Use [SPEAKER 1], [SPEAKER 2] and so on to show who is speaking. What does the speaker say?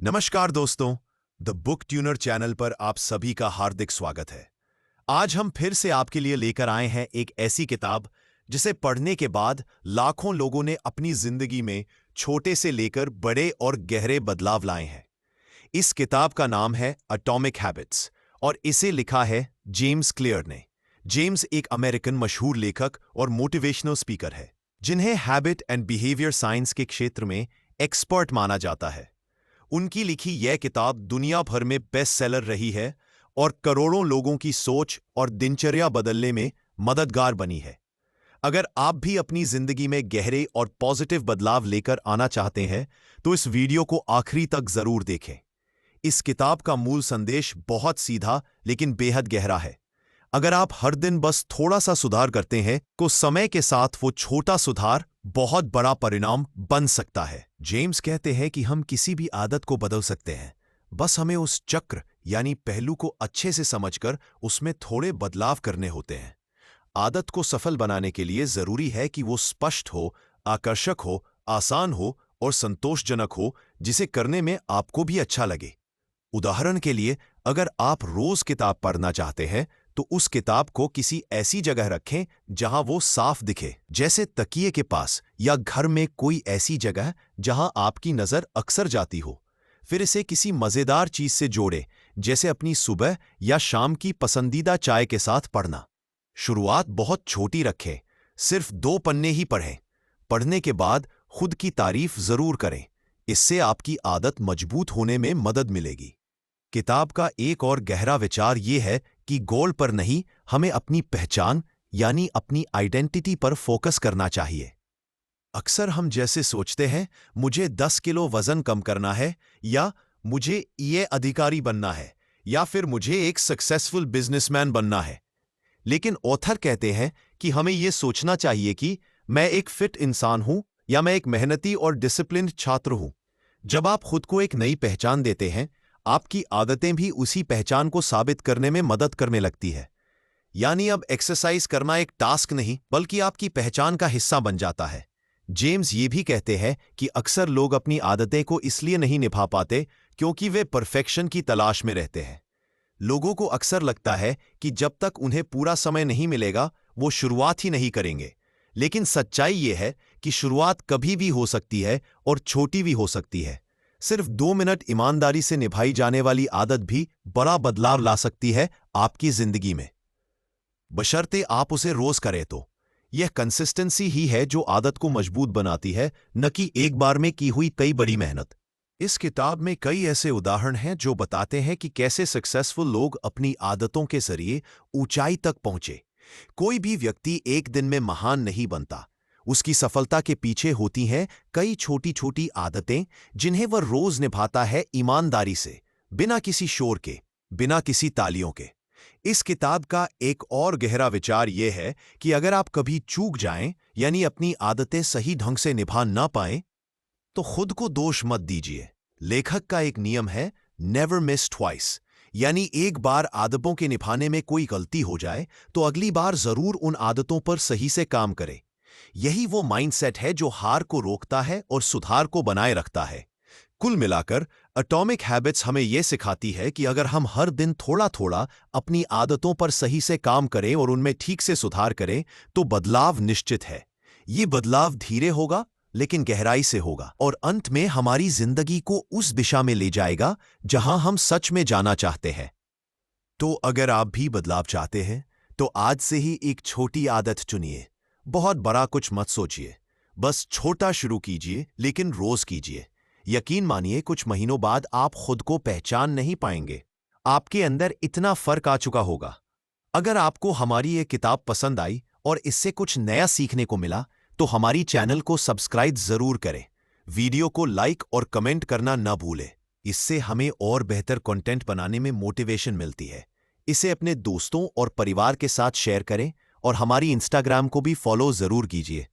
[SPEAKER 1] नमस्कार दोस्तों, the book tuner channel पर आप सभी का हार्दिक स्वागत है। आज हम फिर से आपके लिए लेकर आए हैं एक ऐसी किताब जिसे पढ़ने के बाद लाखों लोगों ने अपनी जिंदगी में छोटे से लेकर बड़े और गहरे बदलाव लाए हैं। इस किताब का नाम है एटॉमिक हैबिट्स और इसे लिखा है जेम्स क्लियर ने। जेम्स एक अमेरिकन मशहूर लेखक और मोटिवेशनल स्पीकर है, जिन्हें हैबिट एंड बिहेवियर साइंस के क्षेत्र में एक्सपर्ट माना जाता है। उनकी लिखी यह किताब दुनिया भर में बेस्ट सेलर रही है और करोड़ों लोगों की सोच और दिनचर्या बदलने में मददगार बनी है। अगर आप भी अपनी जिंदगी में गहरे और पॉजिटिव बदलाव लेकर आना चाहते हैं तो इस वीडियो को आखिरी तक जरूर देखें। इस किताब का मूल संदेश बहुत सीधा लेकिन बेहद गहरा है। अगर आप हर दिन बस थोड़ा सा सुधार करते हैं तो समय के साथ वो छोटा सुधार बहुत बड़ा परिणाम बन सकता है। जेम्स कहते हैं कि हम किसी भी आदत को बदल सकते हैं, बस हमें उस चक्र यानी पहलू को अच्छे से समझकर उसमें थोड़े बदलाव करने होते हैं। आदत को सफल बनाने के लिए जरूरी है कि वो स्पष्ट हो, आकर्षक हो, आसान हो और संतोषजनक हो, जिसे करने में आपको भी अच्छा लगे। उदाहरण के लिए, अगर आप रोज किताब पढ़ना चाहते हैं तो उस किताब को किसी ऐसी जगह रखें जहां वो साफ दिखे, जैसे तकिए के पास या घर में कोई ऐसी जगह जहां आपकी नजर अक्सर जाती हो। फिर इसे किसी मजेदार चीज से जोड़ें, जैसे अपनी सुबह या शाम की पसंदीदा चाय के साथ पढ़ना। शुरुआत बहुत छोटी रखें, सिर्फ 2 पन्ने ही पढ़ें। पढ़ने के बाद खुद की तारीफ जरूर करें, इससे आपकी आदत मजबूत होने में मदद मिलेगी। किताब का एक और गहरा विचार ये है कि गोल पर नहीं, हमें अपनी पहचान यानी अपनी आइडेंटिटी पर फोकस करना चाहिए। अक्सर हम जैसे सोचते हैं, मुझे 10 किलो वजन कम करना है, या मुझे ये अधिकारी बनना है, या फिर मुझे एक सक्सेसफुल बिजनेसमैन बनना है। लेकिन ऑथर कहते हैं कि हमें यह सोचना चाहिए कि मैं एक फिट इंसान हूं या मैं एक मेहनती और डिसिप्लिन्ड छात्र हूं। जब आप खुद को एक नई पहचान देते हैं, आपकी आदतें भी उसी पहचान को साबित करने में मदद करने लगती है। यानी अब एक्सरसाइज करना एक टास्क नहीं, बल्कि आपकी पहचान का हिस्सा बन जाता है। जेम्स ये भी कहते हैं कि अक्सर लोग अपनी आदतें को इसलिए नहीं निभा पाते क्योंकि वे परफेक्शन की तलाश में रहते हैं। लोगों को अक्सर लगता है कि जब तक उन्हें पूरा समय नहीं मिलेगा, वो शुरुआत ही नहीं करेंगे। लेकिन सच्चाई ये है कि शुरुआत कभी भी हो सकती है और छोटी भी हो सकती है। सिर्फ 2 मिनट ईमानदारी से निभाई जाने वाली आदत भी बड़ा बदलाव ला सकती है आपकी जिंदगी में, बशर्ते आप उसे रोज करें तो। यह कंसिस्टेंसी ही है जो आदत को मजबूत बनाती है, न कि एक बार में की हुई कई बड़ी मेहनत। इस किताब में कई ऐसे उदाहरण हैं जो बताते हैं कि कैसे सक्सेसफुल लोग अपनी आदतों के जरिए ऊंचाई तक पहुंचे। कोई भी व्यक्ति एक दिन में महान नहीं बनता। उसकी सफलता के पीछे होती हैं कई छोटी छोटी आदतें, जिन्हें वह रोज निभाता है ईमानदारी से, बिना किसी शोर के, बिना किसी तालियों के। इस किताब का एक और गहरा विचार यह है कि अगर आप कभी चूक जाएं, यानी अपनी आदतें सही ढंग से निभा ना पाएं, तो खुद को दोष मत दीजिए। लेखक का एक नियम है, नेवर मिस ट्वाइस, यानी एक बार आदतों के निभाने में कोई गलती हो जाए तो अगली बार जरूर उन आदतों पर सही से काम करें। यही वो माइंडसेट है जो हार को रोकता है और सुधार को बनाए रखता है। कुल मिलाकर एटॉमिक हैबिट्स हमें यह सिखाती है कि अगर हम हर दिन थोड़ा थोड़ा अपनी आदतों पर सही से काम करें और उनमें ठीक से सुधार करें, तो बदलाव निश्चित है। ये बदलाव धीरे होगा लेकिन गहराई से होगा, और अंत में हमारी जिंदगी को उस दिशा में ले जाएगा जहां हम सच में जाना चाहते हैं। तो अगर आप भी बदलाव चाहते हैं तो आज से ही एक छोटी आदत चुनिए। बहुत बड़ा कुछ मत सोचिए, बस छोटा शुरू कीजिए, लेकिन रोज कीजिए। यकीन मानिए, कुछ महीनों बाद आप खुद को पहचान नहीं पाएंगे। आपके अंदर इतना फर्क आ चुका होगा। अगर आपको हमारी ये किताब पसंद आई और इससे कुछ नया सीखने को मिला तो हमारी चैनल को सब्सक्राइब जरूर करें। वीडियो को लाइक और कमेंट करना न भूलें। इससे हमें और बेहतर कंटेंट बनाने में मोटिवेशन मिलती है। इसे अपने दोस्तों और परिवार के साथ शेयर करें और हमारी इंस्टाग्राम को भी फॉलो जरूर कीजिए।